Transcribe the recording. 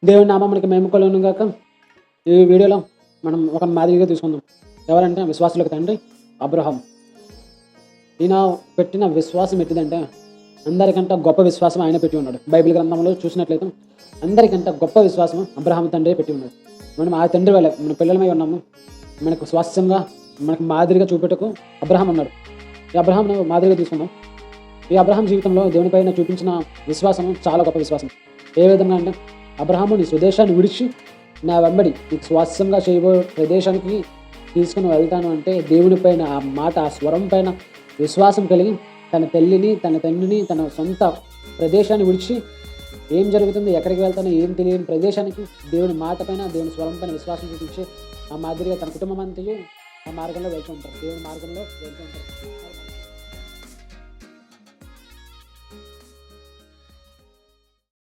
దేవుని నామమునకు మహిమ కలుగును గాక. ఈ వీడియోలో మనం ఒక మాదిరిగా తీసుకుందాం. ఎవరంటే విశ్వాసులకు తండ్రి అబ్రహాం. ఈయన పెట్టిన విశ్వాసం ఎట్టిదంటే అందరికంటే గొప్ప విశ్వాసం ఆయన పెట్టి ఉన్నాడు. బైబిల్ గ్రంథంలో చూసినట్లయితే అందరికంటే గొప్ప విశ్వాసం అబ్రహాం తండ్రి పెట్టి ఉన్నాడు. మనం ఆ తండ్రి వల్ల మన పిల్లలమై ఉన్నాము. మనకు స్వాస్థ్యంగా మనకు మాదిరిగా చూపెట్టకు అబ్రహాం ఉన్నాడు. ఈ అబ్రహాంను మాదిరిగా తీసుకుందాం. ఈ అబ్రహాం జీవితంలో దేవుని పైన చూపించిన విశ్వాసం చాలా గొప్ప విశ్వాసం. ఏ విధంగా అంటే అబ్రహాము నీ స్వదేశాన్ని విడిచి నా వెంబడి నీకు స్వాస్థ్యంగా చేయబో ప్రదేశానికి తీసుకుని వెళ్తాను అంటే దేవుని పైన ఆ మాట ఆ స్వరం పైన విశ్వాసం కలిగి తన తల్లిని తన తండ్రిని తన సొంత ప్రదేశాన్ని విడిచి ఏం జరుగుతుంది ఎక్కడికి వెళ్తానో ఏం తెలియని ప్రదేశానికి దేవుని మాట పైన దేవుని స్వరం పైన విశ్వాసం చూపించి ఆ మాదిరిగా తన కుటుంబం అంతయు ఆ మార్గంలో వెళ్తూ ఉంటారు. దేవుని మార్గంలో వెళ్తూ ఉంటారు.